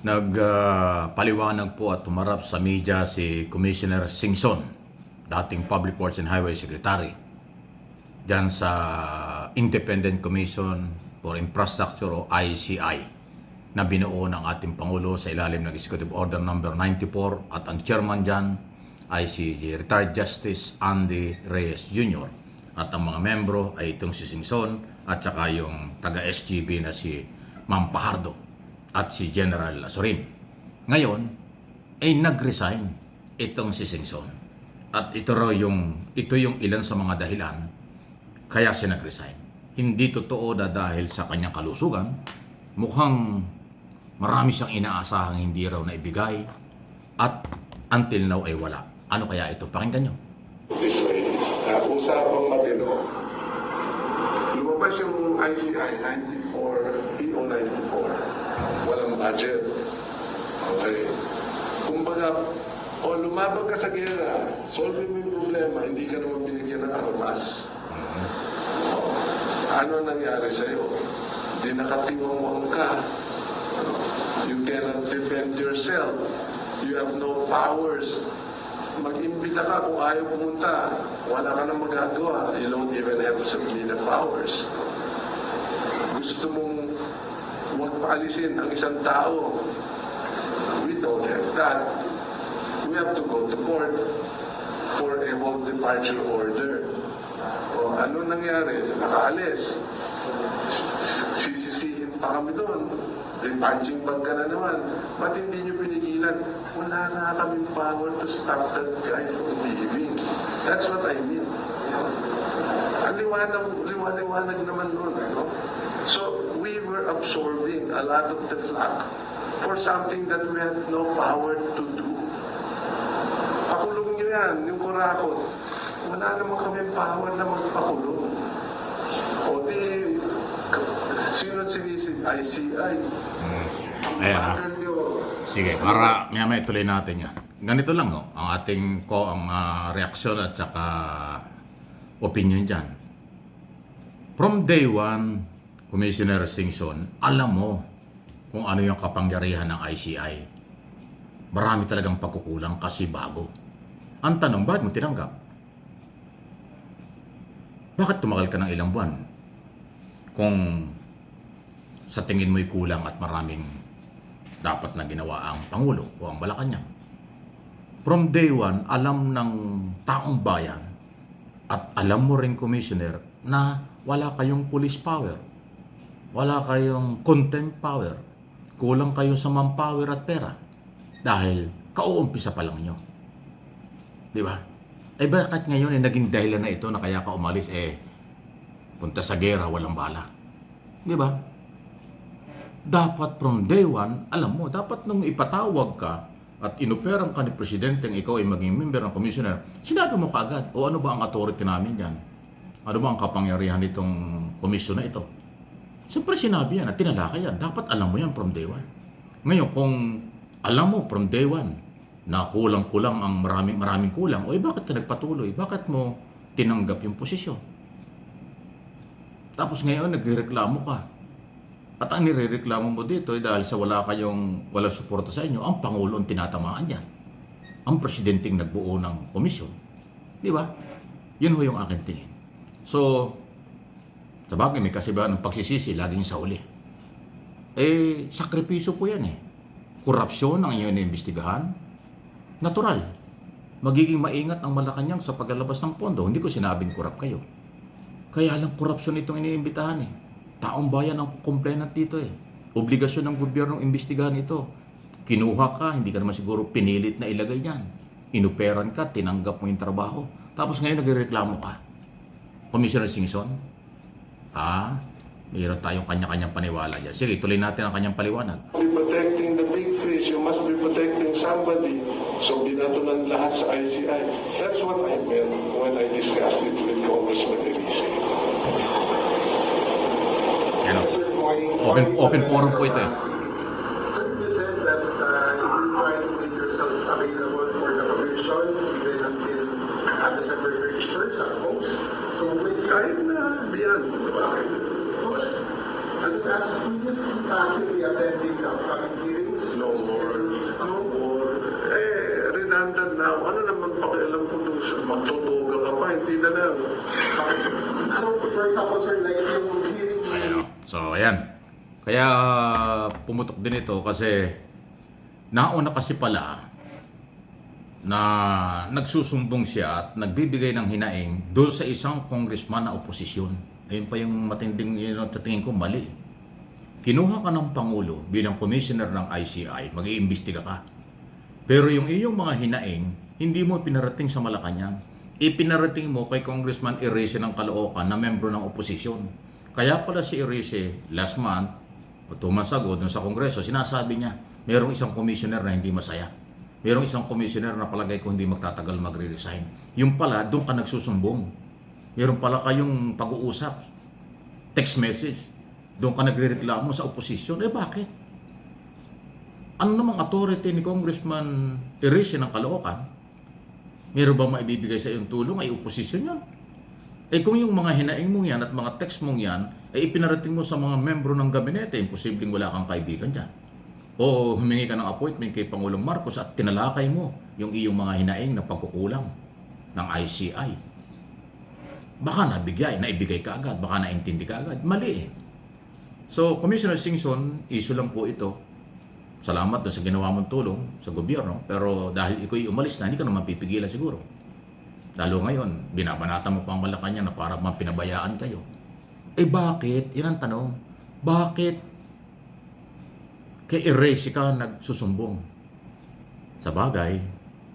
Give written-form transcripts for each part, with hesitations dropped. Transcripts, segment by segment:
Nagpaliwanag po at tumarap sa media si Commissioner Singson, dating Public Works and Highway Secretary, dyan sa Independent Commission for Infrastructure o ICI na binuo ng ating Pangulo sa ilalim ng Executive Order number 94 at ang chairman dyan ay si Retired Justice Andy Reyes Jr. At ang mga membro ay itong si Singson at saka yung taga-SGB na si Ma'am Pajardo at si General Azorin. Ngayon, ay nag-resign itong si Singson. At ito yung ilan sa mga dahilan kaya siya nag-resign. Hindi totoo na dahil sa kanyang kalusugan, mukhang marami siyang inaasahang hindi raw na ibigay at until now ay wala. Ano kaya ito? Pakinggan nyo. This way, usapang matino. Lumabas yung ICI 94, PO 94. Walang budget. Okay. Kumbaga, lumabag ka sa gera, solve mo yung problema, hindi ka naman binigyan ng armas. Ano nangyari sa'yo? Hindi nakatiwang ka. You cannot defend yourself. You have no powers. Mag-imbita ka kung ayaw pumunta. Wala ka nang magagawa. You don't even have subpoena powers. Gusto mong huwag paalisin ang isang tao. We don't have that. We have to go to court for a whole departure order. O ano nangyari? Nakaalis. Sisisihin pa kami doon. Punching bag ka na naman. Ba't hindi nyo pinigilan? Wala na kaming power to stop that guy from leaving. That's what I mean. Ang liwanag naman nun. No? So, we were absorbing a lot of the flak for something that we have no power to do. Pakulong nyo yan, yung kurakot. Wala naman kami power na magpakulong. O di, sino sinisid? ICI. Ayan. Sige, para may tuloy natin yan. Ganito lang, no? Ang ating reaksyon at saka opinion dyan. From day one, Commissioner Singson, alam mo kung ano yung kapangyarihan ng ICI. Marami talagang pagkukulang kasi bago. Ang tanong, bakit mo tinanggap? Bakit tumagal ka ng ilang buwan? Kung sa tingin mo'y kulang at maraming dapat na ginawa ang Pangulo o ang Malacanang. From day one, alam ng taong bayan at alam mo rin, Commissioner, na wala kayong police power. Wala kayong content power. Kulang kayo sa manpower at pera. Dahil kauumpisa pa lang nyo. Di ba? Eh bakit ngayon naging dahilan na ito na kaya ka umalis punta sa gera, walang bala? Di ba? Dapat from day one, alam mo, dapat nung ipatawag ka at inoperang ka ni Presidente ang ikaw ay maging member ng Commissioner, sinabi mo kaagad, o ano ba ang authority namin dyan? Ano ba ang kapangyarihan nitong komisyon na ito? Siyempre sinabi yan at tinalakay yan. Dapat alam mo yan from day one. Ngayon, kung alam mo from day one na kulang-kulang ang maraming kulang, bakit ka nagpatuloy? Bakit mo tinanggap yung posisyon? Tapos ngayon, nagreklamo ka. At ang nirereklamo mo dito dahil sa walang suporta sa inyo, ang Pangulo ang tinatamaan yan. Ang Presidenteng nagbuo ng komisyon. Di ba? Yun ho yung aking tingin. So, sa bagay, may kasibahan ng pagsisisi, laging sa uli. Sakripisyo po yan Korupsyon ang inyong iniimbestigahan. Natural. Magiging maingat ang Malacanang sa paglalabas ng pondo. Hindi ko sinabing korap kayo. Kaya lang korupsyon itong iniimbitahan Taong bayan ang complainant dito Obligasyon ng gobyernong imbestigahan ito. Kinuha ka, hindi ka naman siguro pinilit na ilagay yan. Inuperan ka, tinanggap mo yung trabaho. Tapos ngayon nagreklamo ka. Commissioner Singson, mayroon tayong kanya-kanyang paniwala dyan. Sige, tuloy natin ang kanyang paliwanag. Be protecting the big fish, you must be protecting somebody. So binato ng lahat sa ICI. That's what I meant when I discussed it with Congressman Elise. Open forum po ito So you said that you will try to make yourself available for the commission even until December 31st at most. So Kahit na biyan. I just asked, will you possibly attending the upcoming hearings? No, ano naman pakialam ko dun sa magtutuga ka pa, hindi na lang. So, for example, sir, like yung hearing Ayan o. So, ayan. Kaya pumutok din ito kasi nauna kasi pala na nagsusumbong siya at nagbibigay ng hinaing doon sa isang congressman na oposisyon. Ayun pa yung matinding yun, sa tingin ko mali. Kinuha ka ng Pangulo bilang commissioner ng ICI, mag-iimbestiga ka. Pero yung iyong mga hinaing, hindi mo pinarating sa Malacanang. Ipinarating mo kay Congressman Erese ng Caloocan na membro ng oposisyon. Kaya pala si Erese last month, o 2 months ago, dun sa Kongreso, sinasabi niya, mayroong isang commissioner na hindi masaya. Mayroong isang commissioner na palagay ko hindi magtatagal magre-resign. Yung pala, doon ka nagsusumbong. Mayroon pala kayong pag-uusap, text message. Doon ka nagre-reklamo sa oposisyon. Eh bakit? Ano namang authority ni Congressman Erese ng Caloocan? Meron ba maibibigay sa iyong tulong? Ay oposisyon yan. Eh kung yung mga hinaing mong yan at mga text mong yan, ay ipinarating mo sa mga membro ng gabinete, imposibleng wala kang kaibigan dyan. O humingi ka ng appointment kay Pangulong Marcos at tinalakay mo yung iyong mga hinaing na pagkukulang ng ICI. Baka naibigay ka agad, baka naintindi ka agad. Mali eh. So, Commissioner Singson, issue lang po ito. Salamat doon sa ginawa mong tulong sa gobyerno. Pero dahil ikaw umalis na, hindi ka naman pipigilan siguro. Lalo ngayon, binabanata mo pa ang Malacanang na parang pinabayaan kayo. Eh bakit? Yan ang tanong. Bakit kay Erese ka nagsusumbong? Sa bagay,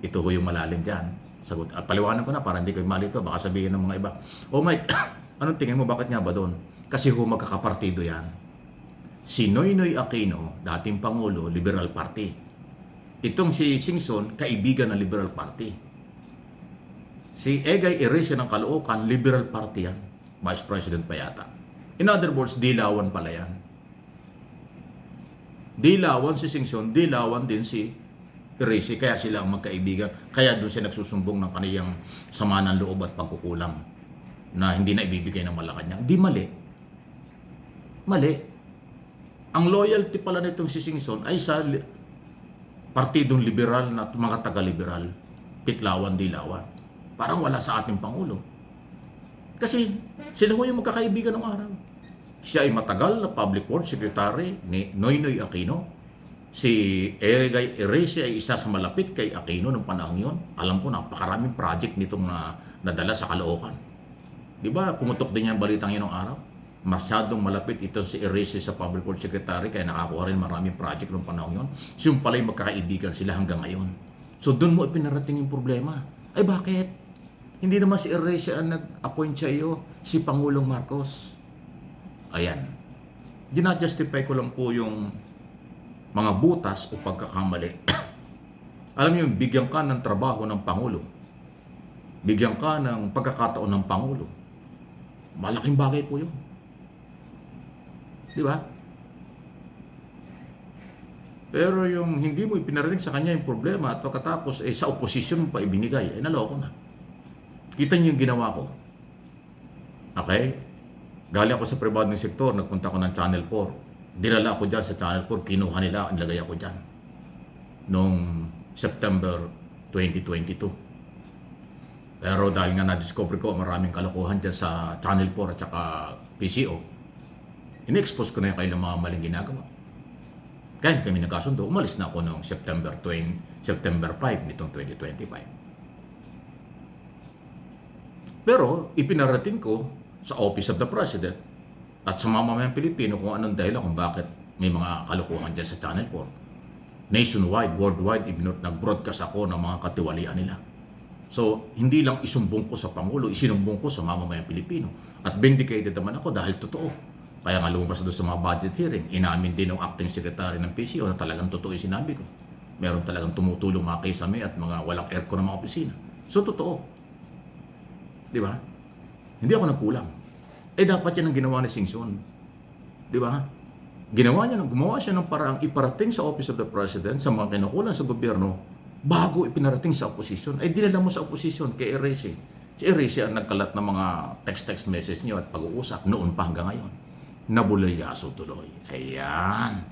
ito ko yung malalim dyan. Sagot, paliwanan ko na para hindi kayo malito. Baka sabihin ng mga iba, oh Mike, anong tingin mo? Bakit nga ba doon? Kasi magkakapartido yan. Si Noynoy Aquino, dating Pangulo, Liberal Party. Itong si Singson, kaibigan ng Liberal Party. Si Egay Erese ng Caloocan, Liberal Party yan. Vice President pa yata. In other words, dilawan pala yan. Dilawan si Singson, dilawan din si Erese, kaya sila ang magkaibigan. Kaya doon siya nagsusumbong ng kaniyang sama ng loob at pagkukulang na hindi na ibibigay ng Malacanang. Di mali. Mali. Ang loyalty pala nitong si Singson ay sa partidong liberal na mga taga-liberal. Pitlawan, dilawan. Parang wala sa ating Pangulo. Kasi sila ho yung magkakaibigan ng araw. Siya ay matagal na Public Works Secretary ni Noynoy Aquino. Si Egay Erese ay isa sa malapit kay Aquino ng panahon yon. Alam ko, napakaraming project nitong nadala sa Caloocan. Di ba? Pumutok din yung balitang yun ng araw. Masyadong malapit ito si Erese sa Public Works Secretary kaya nakakuha rin maraming project ng panahon yon. So yung pala'y magkakaibigan sila hanggang ngayon. So doon mo ipinarating yung problema. Ay bakit? Hindi naman si Erese ang nag-appoint sa iyo, si Pangulong Marcos. Ayan. Gina-justify ko lang po yung mga butas o pagkakamali. Alam niyo, bigyan ka ng trabaho ng Pangulo. Bigyan ka ng pagkakataon ng Pangulo. Malaking bagay po yun. Di ba? Pero yung hindi mo ipinarating sa kanya yung problema at pagkatapos sa oposisyon mo pa ibinigay, naloko na. Kita niyo yung ginawa ko. Okay? Galing ako sa pribadong sektor, nagpunta ako ng Channel 4. Dinala ako dyan sa Channel 4, kinuha nila, nilagay ako dyan. Noong September 2022. Pero dahil nga na-discover ko maraming kalokohan dyan sa Channel 4 at saka PCO, in-expose ko na yung kailang mga maling ginagawa. Kaya kami nagkasundo, umalis na ako noong September 5 nitong 2025. Pero ipinarating ko sa Office of the President at sa mamamayang Pilipino kung anong dahilan kung bakit may mga kalokohan dyan sa Channel 4. Nationwide, worldwide, nag-broadcast ako ng mga katiwalian nila. So, hindi lang isumbong ko sa Pangulo, isinumbong ko sa mamamayang Pilipino. At vindicated naman ako dahil totoo. Kaya nga lumabas doon sa mga budget hearing, inamin din ng acting secretary ng PCO na talagang totoo yung sinabi ko. Meron talagang tumutulong mga kisame at mga walang aircon ng mga opisina. So, totoo. Di ba? Hindi ako nagkulang. Dapat yan ang ginawa ni Singson. Di ba? Gumawa siya ng paraang iparating sa Office of the President sa mga kinukulang sa gobyerno bago ipinarating sa oposisyon. Dinala mo sa oposisyon kay Erese. Si Erese ang nagkalat ng mga text message niyo at pag-uusap noon pa hanggang ngayon. Nabulilyaso tuloy. Ayan.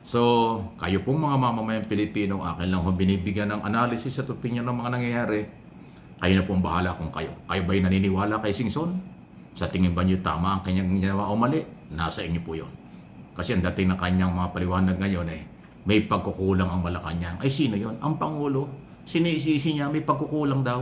So, kayo pong mga mamamayang Pilipino, akin lang kung binibigyan ng analysis at opinion ng mga nangyayari. Kayo na pong bahala kung kayo. Kayo ba'y naniniwala kay Singson? Sa tingin ba niyo tama ang kanyang ginawa o mali? Nasa inyo po yun. Kasi ang dating ng kanyang mga paliwanag ngayon may pagkukulang ang Malacanang. Ay sino yon? Ang Pangulo. Sinisisi niya may pagkukulang daw.